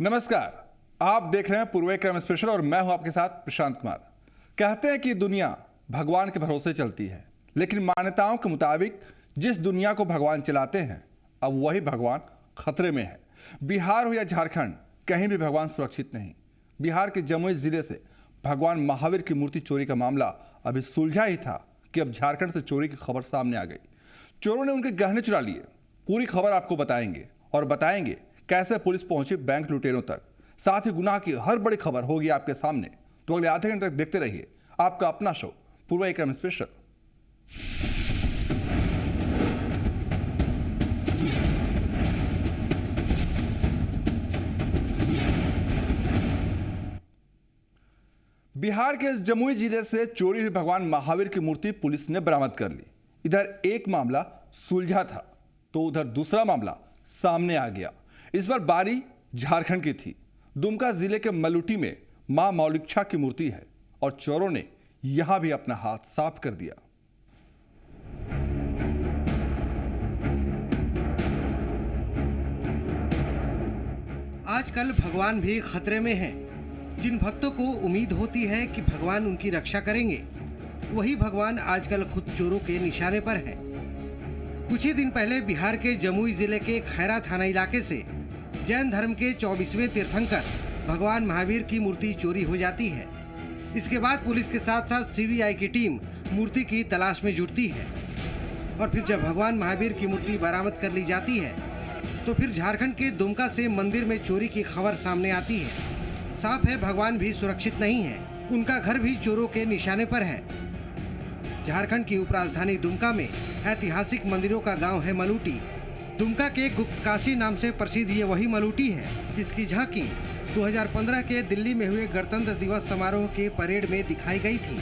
नमस्कार, आप देख रहे हैं पूर्व क्रम स्पेशल और मैं हूं आपके साथ प्रशांत कुमार। कहते हैं कि दुनिया भगवान के भरोसे चलती है, लेकिन मान्यताओं के मुताबिक जिस दुनिया को भगवान चलाते हैं अब वही भगवान खतरे में है। बिहार हो या झारखंड, कहीं भी भगवान सुरक्षित नहीं। बिहार के जमुई जिले से भगवान महावीर की मूर्ति चोरी का मामला अभी सुलझा ही था कि अब झारखंड से चोरी की खबर सामने आ गई। चोरों ने उनके गहने चुरा लिए। पूरी खबर आपको बताएंगे और बताएंगे कैसे पुलिस पहुंची बैंक लुटेरों तक। साथ ही गुनाह की हर बड़ी खबर होगी आपके सामने। तो अगले आधे घंटे तक देखते रहिए आपका अपना शो पूर्व क्रम स्पेशल। बिहार के इस जमुई जिले से चोरी हुई भगवान महावीर की मूर्ति पुलिस ने बरामद कर ली। इधर एक मामला सुलझा था तो उधर दूसरा मामला सामने आ गया। इस बार बारी झारखंड की थी। दुमका जिले के मलूटी में मां मौलिक्षा की मूर्ति है और चोरों ने यहां भी अपना हाथ साफ कर दिया। आजकल भगवान भी खतरे में हैं। जिन भक्तों को उम्मीद होती है कि भगवान उनकी रक्षा करेंगे, वही भगवान आजकल खुद चोरों के निशाने पर हैं। कुछ ही दिन पहले बिहार के जमुई जिले के खैरा थाना इलाके से जैन धर्म के 24वें तीर्थंकर भगवान महावीर की मूर्ति चोरी हो जाती है। इसके बाद पुलिस के साथ साथ सीबीआई की टीम मूर्ति की तलाश में जुटती है और फिर जब भगवान महावीर की मूर्ति बरामद कर ली जाती है तो फिर झारखंड के दुमका से मंदिर में चोरी की खबर सामने आती है। साफ है भगवान भी सुरक्षित नहीं है, उनका घर भी चोरों के निशाने पर है। झारखंड की उपराजधानी दुमका में ऐतिहासिक मंदिरों का गांव है मलूटी। दुमका के गुप्तकाशी नाम से प्रसिद्ध ये वही मलूटी है जिसकी झांकी 2015 के दिल्ली में हुए गणतंत्र दिवस समारोह के परेड में दिखाई गई थी।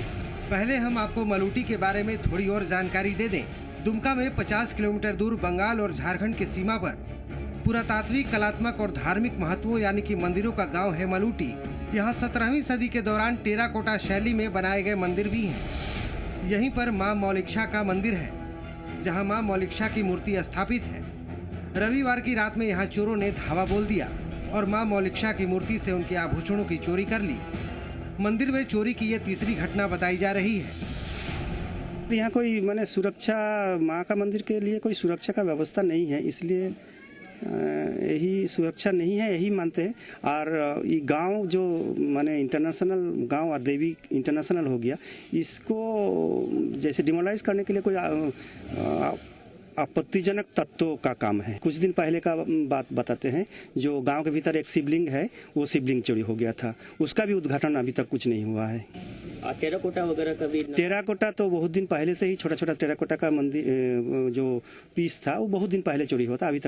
पहले हम आपको मलूटी के बारे में थोड़ी और जानकारी दे दें। दुमका में 50 किलोमीटर दूर बंगाल और झारखंड की सीमा पर पुरातात्विक, कलात्मक और धार्मिक महत्व यानी कि मंदिरों का गाँव है मलूटी। यहाँ 17वीं सदी के दौरान टेराकोटा शैली में बनाए गए मंदिर भी हैं। यहीं पर मां मौलिक्षा का मंदिर है, जहां मां मौलिक्षा की मूर्ति स्थापित है। रविवार की रात में यहां चोरों ने धावा बोल दिया और मां मौलिक्षा की मूर्ति से उनके आभूषणों की चोरी कर ली। मंदिर में चोरी की ये तीसरी घटना बताई जा रही है। यहाँ कोई माने सुरक्षा, माँ का मंदिर के लिए कोई सुरक्षा का व्यवस्था नहीं है, इसलिए यही सुरक्षा नहीं है, यही मानते हैं। और ये गांव जो माने इंटरनेशनल गांव देवी इंटरनेशनल हो गया, इसको जैसे डिमोलाइज करने के लिए कोई आपत्तिजनक तत्वों का काम है। कुछ दिन पहले का बात बताते हैं, जो गांव के भीतर एक शिवलिंग है, वो शिवलिंग चोरी हो गया था। उसका भी उद्घाटन अभी तक कुछ नहीं हुआ है। टेराकोटा वगैरह का भी? टेराकोटा तो बहुत दिन पहले से ही, छोटा छोटा टेराकोटा का मंदिर जो पीस था वो बहुत दिन पहले चोरी हुआ था, अभी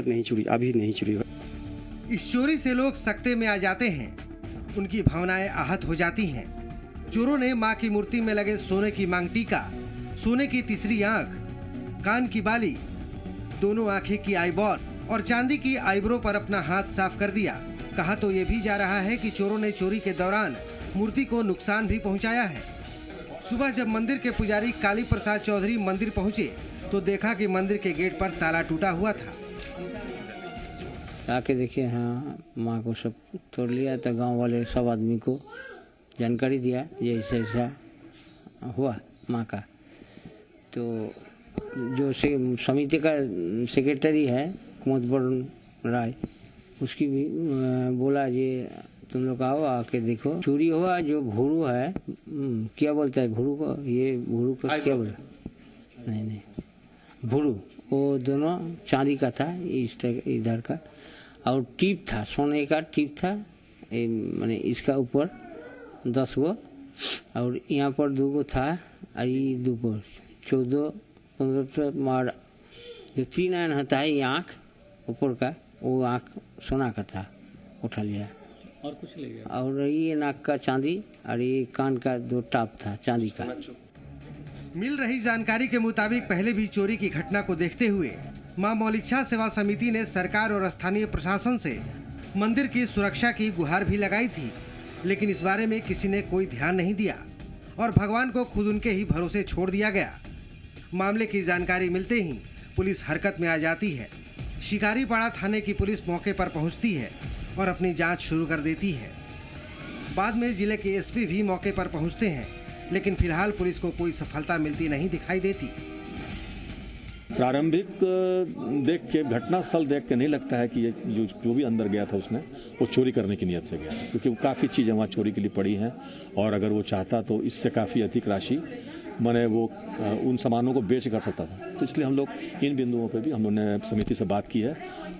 नहीं चोरी हुआ। इस चोरी से लोग सकते में आ जाते हैं, उनकी भावनाएं आहत हो जाती हैं। चोरों ने मां की मूर्ति में लगे सोने की मांग टीका, सोने की तीसरी आंख, कान की बाली, दोनों आंखें की आईबॉल और चांदी की आईब्रो पर अपना हाथ साफ कर दिया। कहा तो ये भी जा रहा है कि चोरों ने चोरी के दौरान मूर्ति को नुकसान भी पहुंचाया है। सुबह जब मंदिर के पुजारी काली प्रसाद चौधरी मंदिर पहुंचे तो देखा कि मंदिर के गेट पर ताला टूटा हुआ था। आके देखे, हाँ माँ को सब तोड़ लिया। तो गांव वाले सब आदमी को जानकारी दिया ये ऐसा ऐसा हुआ माँ का। तो जो समिति का सेक्रेटरी है कुमुद वरुण राय, उसकी भी बोला ये तुम लोग आओ, आके देखो चोरी हुआ। जो भूरू है, क्या बोलता है भूरू को, ये भूरू को क्या बोला, नहीं भूरू, वो दोनों चांदी का था इधर का, और टीप था, सोने का टीप था, माने इसका ऊपर 10 गो और यहाँ पर 2 गो था, और ये 2 गो 14-15 मार। जो 3 आयन होता है ये आँख ऊपर का, वो आँख सोना का था, उठा लिया। और कुछ ले गया? और ये नाक का चांदी और ये कान का 2 टाप था चांदी का। मिल रही जानकारी के मुताबिक पहले भी चोरी की घटना को देखते हुए मां मौलिक्षा सेवा समिति ने सरकार और स्थानीय प्रशासन से मंदिर की सुरक्षा की गुहार भी लगाई थी, लेकिन इस बारे में किसी ने कोई ध्यान नहीं दिया और भगवान को खुद उनके ही भरोसे छोड़ दिया गया। मामले की जानकारी मिलते ही पुलिस हरकत में आ जाती है। शिकारीपाड़ा थाने की पुलिस मौके पर पहुंचती है और अपनी जांच शुरू कर देती है। बाद में जिले के एसपी भी मौके पर पहुंचते हैं, लेकिन फिलहाल पुलिस को कोई सफलता मिलती नहीं दिखाई देती। प्रारंभिक देख के, घटनास्थल देख के नहीं लगता है कि ये जो भी अंदर गया था उसने वो चोरी करने की नियत से गया, क्योंकि वो काफ़ी चीज़ें वहाँ चोरी के लिए पड़ी हैं और अगर वो चाहता तो इससे काफ़ी अधिक राशि माने वो उन सामानों को बेच कर सकता था। तो इसलिए हम लोग इन बिंदुओं पे भी हम लोगों ने समिति से बात की है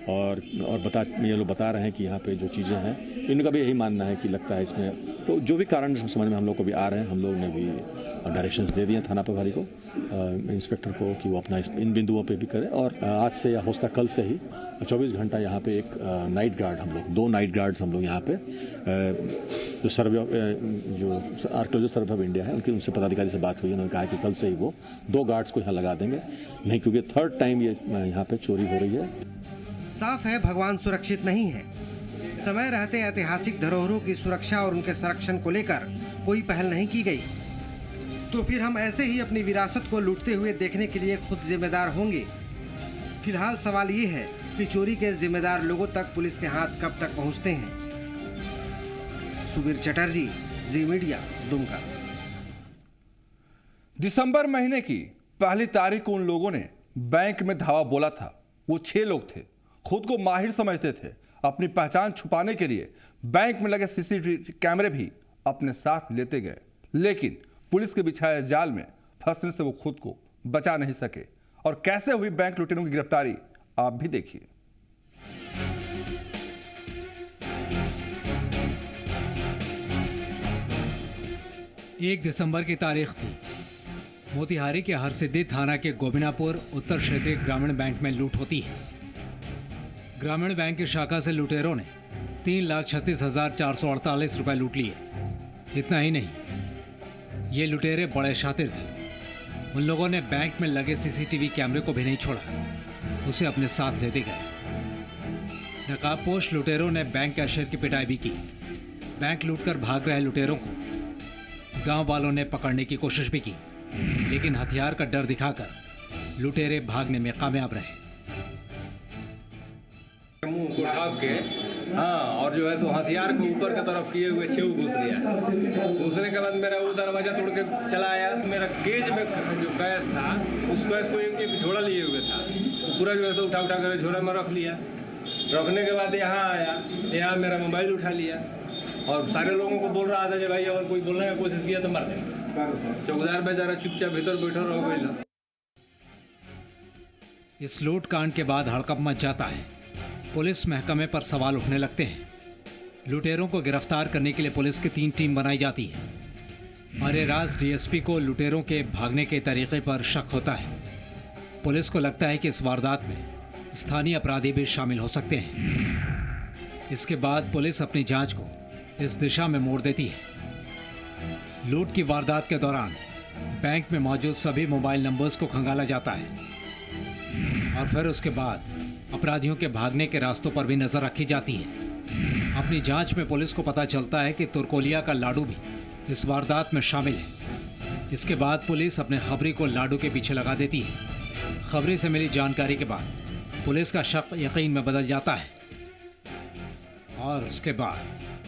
और ये लोग बता रहे हैं कि यहाँ पे जो चीज़ें हैं इनका भी यही मानना है कि लगता है इसमें तो जो भी कारण समझ में हम लोग को भी आ रहे हैं, हम लोग ने भी डायरेक्शंस दे दिए थाना प्रभारी को, इंस्पेक्टर को कि वो अपना इन बिंदुओं पे भी करे और आज से या हो सकता कल से ही 24 घंटा यहाँ पे एक नाइट गार्ड हम लोग 2 नाइट गार्ड्स हम लोग यहाँ पे जो आर्कियोलॉजिस्ट सर्वे ऑफ इंडिया है उनसे पदाधिकारी से बात हुई, उन्होंने कहा कि कल से ही वो 2 गार्ड्स को यहाँ लगा देंगे, नहीं क्योंकि 3rd टाइम ये यहाँ पे चोरी हो रही है। साफ है भगवान सुरक्षित नहीं है। समय रहते ऐतिहासिक धरोहरों की सुरक्षा और उनके संरक्षण को लेकर कोई पहल नहीं की गई, तो फिर हम ऐसे ही अपनी विरासत को लूटते हुए देखने के लिए खुद जिम्मेदार होंगे। फिलहाल सवाल ये है कि चोरी के जिम्मेदार लोगों तक पुलिस के हाथ कब तक पहुंचते हैं। सुबीर चटर्जी, जी मीडिया, दुमका। दिसंबर महीने की पहली तारीख को उन लोगों ने बैंक में धावा बोला था। वो 6 लोग थे, खुद को माहिर समझते थे। अपनी पहचान छुपाने के लिए बैंक में लगे सीसीटीवी कैमरे भी अपने साथ लेते गए, लेकिन पुलिस के बिछाए जाल में फंसने से वो खुद को बचा नहीं सके। और कैसे हुई बैंक लुटेरों की गिरफ्तारी, आप भी देखिए। 1 दिसंबर की तारीख थी। मोतिहारी के हरसिद्धि थाना के गोबिनापुर उत्तर क्षेत्रीय ग्रामीण बैंक में लूट होती है। ग्रामीण बैंक की शाखा से लुटेरों ने 3,36,448 रुपए लूट लिए। इतना ही नहीं, ये लुटेरे बड़े शातिर थे। उन लोगों ने बैंक में लगे सीसीटीवी कैमरे को भी नहीं छोड़ा, उसे अपने साथ लेते गए। नकाबपोश लुटेरों ने बैंक कैशियर की पिटाई भी की। बैंक लूटकर भाग रहे लुटेरों को गांव वालों ने पकड़ने की कोशिश भी की, लेकिन हथियार का डर दिखाकर लुटेरे भागने में कामयाब रहे। मुंह को ढक के और जो है सो हथियार को ऊपर की तरफ किए हुए छेव घुस गया। घुसने के बाद मेरा वो दरवाजा तोड़ के चला आया। मेरा गेज में जो गैस था उस गैस को एक झोला लिए हुए था, पूरा जो है तो उठा कर झोला में रख लिया। रखने के बाद यहाँ आया, यहाँ मेरा मोबाइल उठा लिया और सारे लोगों को बोल रहा था कि भाई अगर कोई बोलने की कोशिश किया तो मार देंगे। चौकीदार बेचारा चुपचाप भीतर बैठा रह गया। इस लूट कांड के बाद हड़कंप मच जाता है। पुलिस महकमे पर सवाल उठने लगते हैं। लुटेरों को गिरफ्तार करने के लिए पुलिस की 3 टीम बनाई जाती है। अरेराज डीएसपी को लुटेरों के भागने के तरीके पर शक होता है। पुलिस को लगता है कि इस वारदात में स्थानीय अपराधी भी शामिल हो सकते हैं। इसके बाद पुलिस अपनी जांच को इस दिशा में मोड़ देती है। लूट की वारदात के दौरान बैंक में मौजूद सभी मोबाइल नंबर्स को खंगाला जाता है और फिर उसके बाद अपराधियों के भागने के रास्तों पर भी नजर रखी जाती है। अपनी जांच में पुलिस को पता चलता है कि तुर्कोलिया का लाडू भी इस वारदात में शामिल है। इसके बाद पुलिस अपने खबरी को लाडू के पीछे लगा देती है। खबरी से मिली जानकारी के बाद पुलिस का शक यकीन में बदल जाता है और उसके बाद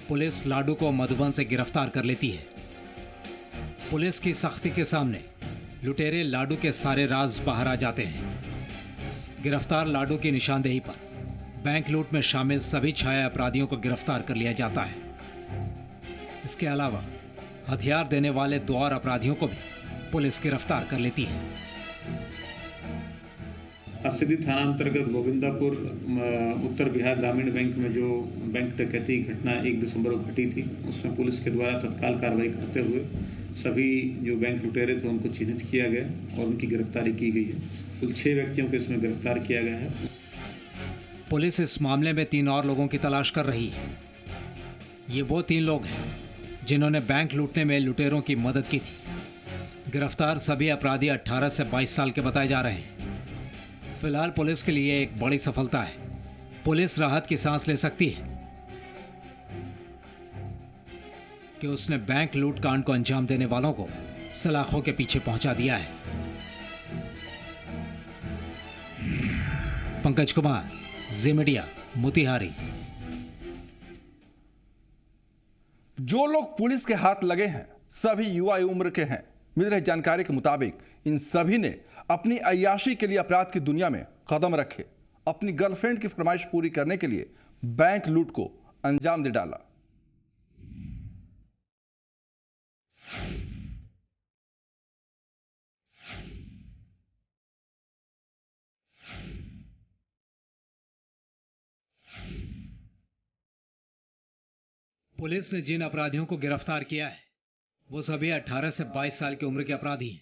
पुलिस लाडू को मधुबन से गिरफ्तार कर लेती है। पुलिस की सख्ती के सामने लुटेरे लाडू के सारे राज बाहर आ जाते हैं। गिरफ्तार लाडू की निशानदेही पर बैंक लूट में शामिल सभी छाया अपराधियों को गिरफ्तार कर लिया जाता है। इसके अलावा हथियार देने वाले 2 और अपराधियों को भी पुलिस गिरफ्तार कर लेती है। हरसिद्धि थाना अंतर्गत गोविंदापुर उत्तर बिहार ग्रामीण बैंक में जो बैंक डकैती घटना 1 दिसंबर को घटी थी, उसमें पुलिस के द्वारा तत्काल कार्रवाई करते हुए सभी जो बैंक लुटेरे थे उनको चिन्हित किया गया और उनकी गिरफ्तारी की गई है। कुल 6 व्यक्तियों को इसमें गिरफ्तार किया गया है। पुलिस इस मामले में 3 और लोगों की तलाश कर रही है। ये वो 3 लोग हैं जिन्होंने बैंक लूटने में लुटेरों की मदद की थी। गिरफ्तार सभी अपराधी 18 से 22 साल के बताए जा रहे हैं। फिलहाल पुलिस के लिए एक बड़ी सफलता है। पुलिस राहत की सांस ले सकती है कि उसने बैंक लूट कांड को अंजाम देने वालों को सलाखों के पीछे पहुंचा दिया है। पंकज कुमार, जी मीडिया, मोतिहारी। जो लोग पुलिस के हाथ लगे हैं सभी युवा उम्र के हैं। मिल रही जानकारी के मुताबिक इन सभी ने अपनी अय्याशी के लिए अपराध की दुनिया में कदम रखे। अपनी गर्लफ्रेंड की फरमाइश पूरी करने के लिए बैंक लूट को अंजाम दे डाला। पुलिस ने जिन अपराधियों को गिरफ्तार किया है वो सभी 18 से 22 साल की उम्र के अपराधी हैं।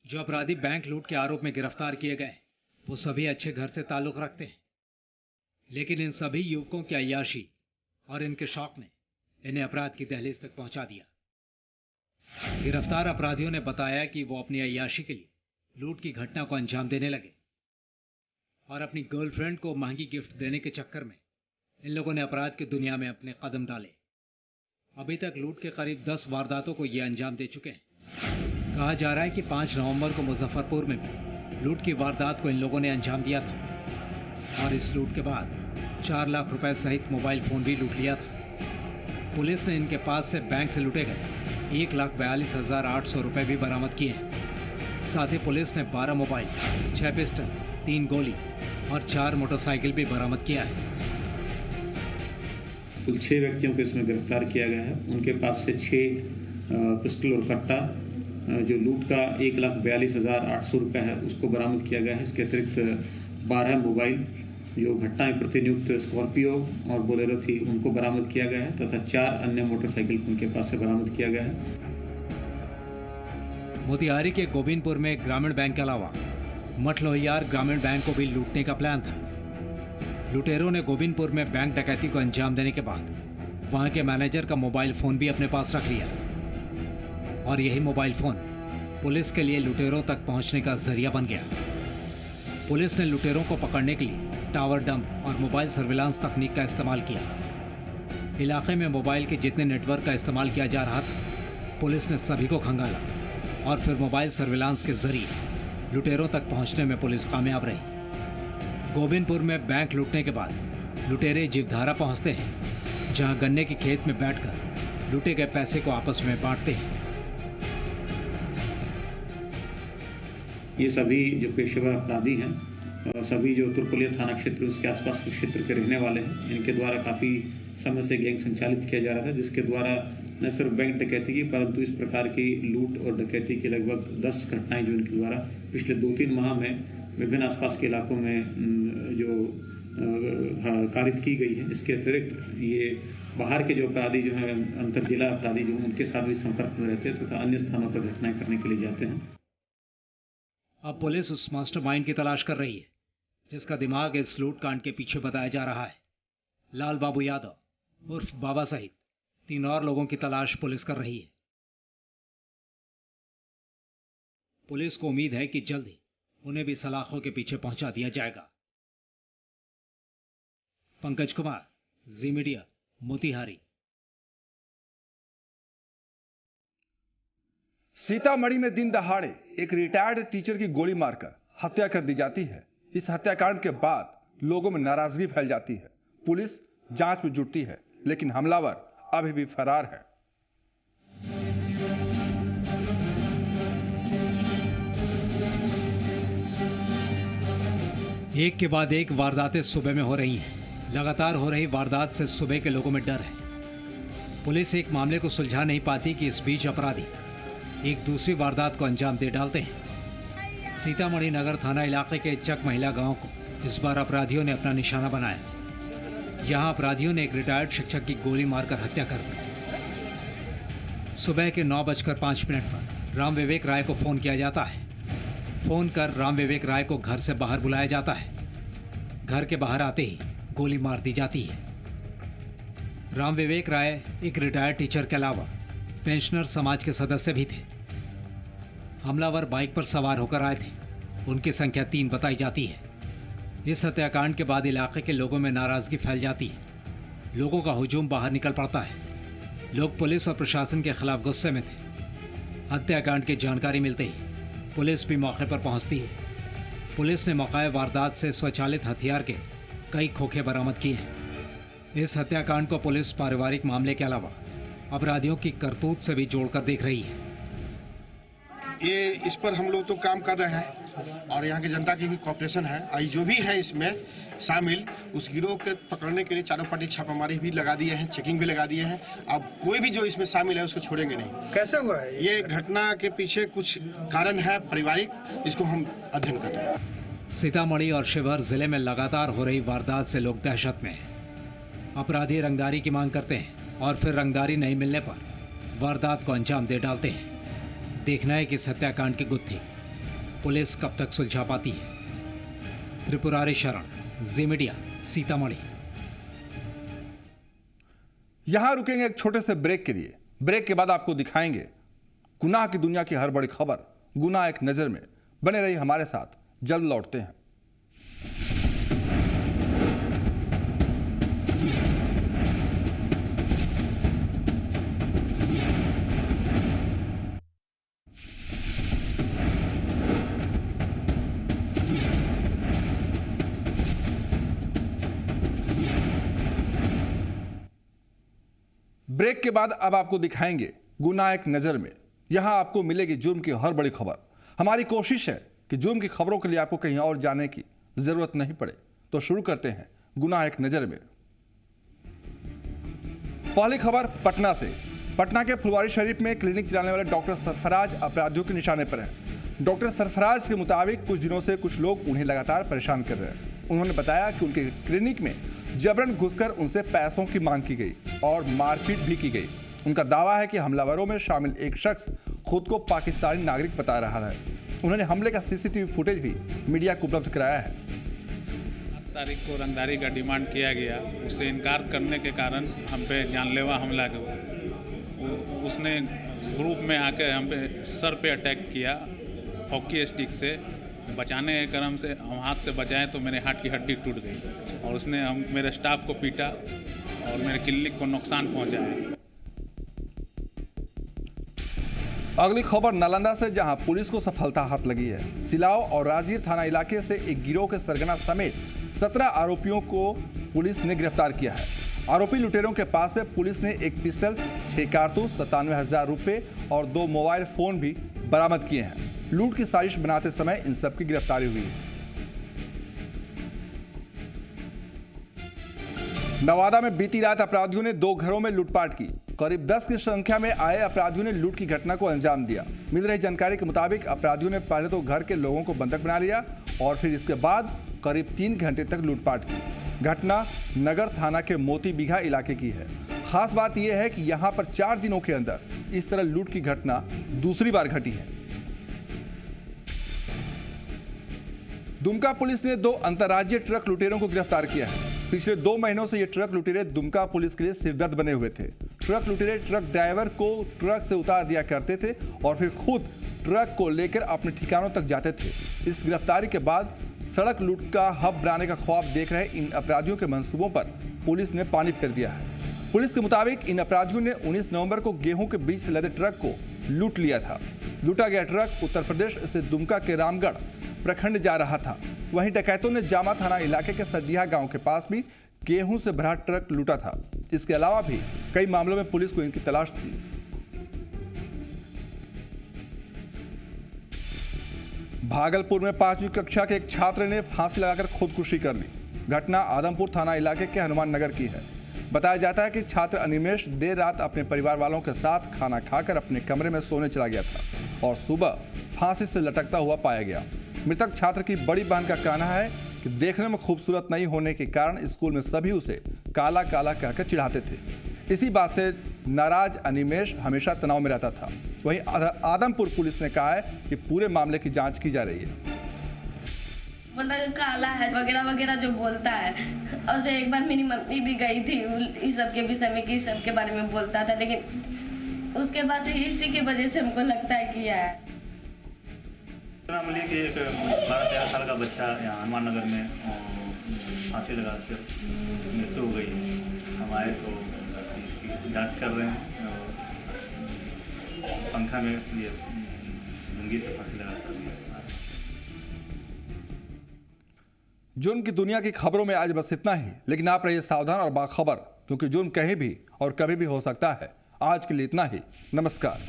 जो अपराधी बैंक लूट के आरोप में गिरफ्तार किए गए वो सभी अच्छे घर से ताल्लुक रखते हैं, लेकिन इन सभी युवकों की अय्याशी और इनके शौक ने इन्हें अपराध की दहलीज तक पहुंचा दिया। गिरफ्तार अपराधियों ने बताया कि वो अपनी अय्याशी के लिए लूट की घटना को अंजाम देने लगे और अपनी गर्लफ्रेंड को महंगी गिफ्ट देने के चक्कर में इन लोगों ने अपराध की दुनिया में अपने कदम डाले। अभी तक लूट के करीब 10 वारदातों को ये अंजाम दे चुके हैं। कहा जा रहा है कि 5 नवंबर को मुजफ्फरपुर में भी लूट की वारदात को इन लोगों ने अंजाम दिया था और इस लूट के बाद 4 लाख रुपए सहित मोबाइल फोन भी लूट लिया था। पुलिस ने इनके पास से बैंक से लूटे गए 1,42,800 रुपए भी बरामद किए हैं। साथ ही पुलिस ने 12 मोबाइल, 6 पिस्टल, 3 गोली और 4 मोटरसाइकिल भी बरामद किया है। कुल 6 व्यक्तियों को इसमें गिरफ्तार किया गया है। उनके पास से 6 पिस्टल और कट्टा, जो लूट का 1,42,800 रुपये है उसको बरामद किया गया है। इसके अतिरिक्त 12 मोबाइल जो घटना प्रतिनियुक्त स्कॉर्पियो और बोलेरो थी उनको बरामद किया गया है तथा 4 अन्य मोटरसाइकिल को उनके पास से बरामद किया गया है। मोतिहारी के गोविंदपुर में ग्रामीण बैंक के अलावा मठलोहियार ग्रामीण बैंक को भी लूटने का प्लान था। लुटेरों ने गोविंदपुर में बैंक डकैती को अंजाम देने के बाद वहां के मैनेजर का मोबाइल फोन भी अपने पास रख लिया और यही मोबाइल फोन पुलिस के लिए लुटेरों तक पहुंचने का जरिया बन गया। पुलिस ने लुटेरों को पकड़ने के लिए टावर डंप और मोबाइल सर्विलांस तकनीक का इस्तेमाल किया। इलाके में मोबाइल के जितने नेटवर्क का इस्तेमाल किया जा रहा था पुलिस ने सभी को खंगाला और फिर मोबाइल सर्विलांस के जरिए लुटेरों तक पहुंचने में पुलिस कामयाब रही। गोविंदपुर में बैंक लूटने के बाद लुटेरे जीवधारा पहुंचते हैं जहां गन्ने के खेत में बैठकर लूटे गए पैसे को आपस में बांटते हैं। ये सभी जो पेशेवर अपराधी हैं, सभी जो तुर्कोलिया थाना क्षेत्र उसके आसपास के क्षेत्र के रहने वाले हैं। इनके द्वारा काफ़ी समय से गैंग संचालित किया जा रहा था, जिसके द्वारा न सिर्फ बैंक डकैती की परंतु इस प्रकार की लूट और डकैती की लगभग 10 घटनाएं जो इनके द्वारा पिछले 2-3 माह में विभिन्न आसपास के इलाकों में जो कारित की गई है। इसके अतिरिक्त ये बाहर के जो अपराधी जो हैं, अंतर जिला अपराधी जो हैं, उनके साथ भी संपर्क में रहते हैं तथा अन्य स्थानों पर घटनाएं करने के लिए जाते हैं। अब पुलिस उस मास्टरमाइंड की तलाश कर रही है जिसका दिमाग इस लूट कांड के पीछे बताया जा रहा है। लाल बाबू यादव उर्फ बाबा सहित 3 और लोगों की तलाश पुलिस कर रही है। पुलिस को उम्मीद है कि जल्द ही उन्हें भी सलाखों के पीछे पहुंचा दिया जाएगा। पंकज कुमार, जी मीडिया, मोतिहारी। सीतामढ़ी में दिन दहाड़े एक रिटायर्ड टीचर की गोली मारकर हत्या कर दी जाती है। इस हत्याकांड के बाद लोगों में नाराजगी फैल जाती है। पुलिस जांच में जुटती है, लेकिन हमलावर अभी भी फरार है। एक के बाद एक वारदातें सुबह में हो रही हैं। लगातार हो रही वारदात से सुबह के लोगों में डर है। पुलिस एक मामले को सुलझा नहीं पाती कि इस बीच अपराधी एक दूसरी वारदात को अंजाम दे डालते हैं। सीतामढ़ी नगर थाना इलाके के चक महिला गांव को इस बार अपराधियों ने अपना निशाना बनाया। यहां अपराधियों ने एक रिटायर्ड शिक्षक की गोली मारकर हत्या कर दी। सुबह के 9:05 पर राम विवेक राय को फोन किया जाता है। फोन कर राम विवेक राय को घर से बाहर बुलाया जाता है। घर के बाहर आते ही गोली मार दी जाती है। राम विवेक राय एक रिटायर्ड टीचर के अलावा पेंशनर समाज के सदस्य भी थे। हमलावर बाइक पर सवार होकर आए थे। उनकी संख्या 3 बताई जाती है। इस हत्याकांड के बाद इलाके के लोगों में नाराजगी फैल जाती है। लोगों का हुजूम बाहर निकल पड़ता है। लोग पुलिस और प्रशासन के खिलाफ गुस्से में थे। हत्याकांड की जानकारी मिलते ही पुलिस भी मौके पर पहुंचती है। पुलिस ने मौके वारदात से स्वचालित हथियार के कई खोखे बरामद किए हैं। इस हत्याकांड को पुलिस पारिवारिक मामले के अलावा अपराधियों की करतूत से भी जोड़कर देख रही है। ये इस पर हम लोग तो काम कर रहे हैं और यहाँ की जनता की भी कॉपरेशन है। आई जो भी है इसमें शामिल, उस गिरोह के पकड़ने के लिए चारों पार्टी छापामारी भी लगा दिए हैं, चेकिंग भी लगा दिए हैं। अब कोई भी जो इसमें शामिल है उसको छोड़ेंगे नहीं। कैसे हुआ है ये घटना के पीछे कुछ कारण है पारिवारिक, इसको हम अध्ययन कर रहे हैं। सीतामढ़ी और शिवहर जिले में लगातार हो रही वारदात से लोग दहशत में हैं। अपराधी रंगदारी की मांग करते हैं और फिर रंगदारी नहीं मिलने पर वारदात को अंजाम दे डालते हैं। देखना है कि इस हत्याकांड की गुत्थी पुलिस कब तक सुलझा पाती है। त्रिपुरारी शरण, जी मीडिया, सीतामढ़ी। यहां रुकेंगे एक छोटे से ब्रेक के लिए। ब्रेक के बाद आपको दिखाएंगे गुनाह की दुनिया की हर बड़ी खबर, गुनाह एक नजर में। बने रहिए हमारे साथ, जल्द लौटते हैं। ब्रेक के बाद अब आपको दिखाएंगे गुनाह एक नजर में। यहां आपको मिलेगी जुर्म की हर बड़ी खबर। हमारी कोशिश है कि जुर्म की खबरों के लिए आपको कहीं और जाने की जरूरत नहीं पड़े। तो शुरू करते हैं गुनाह एक नजर में। पहली खबर पटना से। पटना के फुलवारी शरीफ में क्लिनिक चलाने वाले डॉक्टर सरफराज अपराधियों के निशाने पर हैं। डॉक्टर सरफराज के मुताबिक कुछ दिनों से कुछ लोग उन्हें लगातार परेशान कर रहे हैं। उन्होंने बताया कि उनके क्लिनिक में जबरन घुसकर उनसे पैसों की मांग की गई और मारपीट भी की गई। उनका दावा है कि हमलावरों में शामिल एक शख्स खुद को पाकिस्तानी नागरिक बता रहा है। उन्होंने हमले का सीसीटीवी फुटेज भी मीडिया को उपलब्ध कराया है। 7 तारीख को रंगदारी का डिमांड किया गया, उससे इनकार करने के कारण हम पे जानलेवा हमला किया। उसने ग्रुप में आकर हम पे सर पे अटैक किया हॉकी स्टिक से। बचाने के क्रम से हम हाथ से बचाएं तो मेरे हाथ की हड्डी टूट गई और उसने मेरे स्टाफ को पीटा और मेरे क्लिनिक को नुकसान पहुंचाया। अगली खबर नालंदा से, जहां पुलिस को सफलता हाथ लगी है। सिलाव और राजगीर थाना इलाके से एक गिरोह के सरगना समेत 17 आरोपियों को पुलिस ने गिरफ्तार किया है। आरोपी लुटेरों के पास से पुलिस ने एक पिस्टल, 6 कारतूस, 97,000 रुपये और 2 मोबाइल फोन भी बरामद किए हैं। लूट की साजिश बनाते समय इन सब की गिरफ्तारी हुई है। नवादा में बीती रात अपराधियों ने 2 घरों में लूटपाट की। करीब 10 की संख्या में आए अपराधियों ने लूट की घटना को अंजाम दिया। मिल रही जानकारी के मुताबिक अपराधियों ने पहले तो घर के लोगों को बंधक बना लिया और फिर इसके बाद करीब 3 घंटे तक लूटपाट की। घटना नगर थाना के मोती बिघा इलाके की है। खास बात यह है कि यहां पर 4 दिनों के अंदर इस तरह लूट की घटना दूसरी बार घटी है। दुमका पुलिस ने 2 अंतर्राज्यीय ट्रक लुटेरों को गिरफ्तार किया है। पिछले 2 महीनों से ये ट्रक लुटेरे दुमका पुलिस के लिए सिरदर्द बने हुए थे। ट्रक लुटेरे ट्रक ड्राइवर को ट्रक से उतार दिया करते थे और फिर खुद ट्रक को लेकर अपने ठिकानों तक जाते थे। इस गिरफ्तारी के बाद सड़क लूट का हब बनाने का ख्वाब देख रहे इन अपराधियों के मंसूबों पर पुलिस ने पानी फेर दिया है। पुलिस के मुताबिक इन अपराधियों ने 19 नवंबर को गेहूं के बीच से लदे ट्रक को लूट लिया था। लूटा गया ट्रक उत्तर प्रदेश से दुमका के रामगढ़ प्रखंड जा रहा था। वहीं डकैतों ने जामा थाना इलाके के सडिया गांव के पास भी गेहूं से भरा ट्रक लूटा था। इसके अलावा भी कई मामलों में पुलिस को इनकी तलाश थी। भागलपुर में 5वीं कक्षा के एक छात्र ने फांसी लगाकर खुदकुशी कर ली। घटना आदमपुर थाना इलाके के हनुमान नगर की है। बताया जाता है कि छात्र अनिमेश देर रात अपने परिवार वालों के साथ खाना खाकर अपने कमरे में सोने चला गया था और सुबह फांसी से लटकता हुआ पाया गया। मृतक छात्र की बड़ी बहन का कहना है कि देखने में खूबसूरत नहीं होने के कारण स्कूल में सभी उसे काला काला कहकर चिढ़ाते थे। इसी बात से नाराज अनिमेश हमेशा तनाव में रहता था। वहीं आदमपुर पुलिस ने कहा है कि पूरे मामले की जांच की जा रही है। बोलता काला है वगैरह वगैरह जो बोलता है। और से एक बार मेरी मम्मी भी गई थी इस सब के विषय में कि इस सब के बारे में बोलता था, लेकिन उसके बाद से इसी की वजह से हमको लगता है कि है। मामले के एक 12-13 साल का बच्चा यहाँ हनुमान नगर में फांसी लगा कर मृत्यु हो गई। हम आए तो इसकी जांच कर रहे हैं और पंखा में ये लुंगी से फांसी लगा कर दिया। जुर्म की दुनिया की खबरों में आज बस इतना ही, लेकिन आप रहिए सावधान और बाखबर, क्योंकि जुर्म कहीं भी और कभी भी हो सकता है। आज के लिए इतना ही। नमस्कार।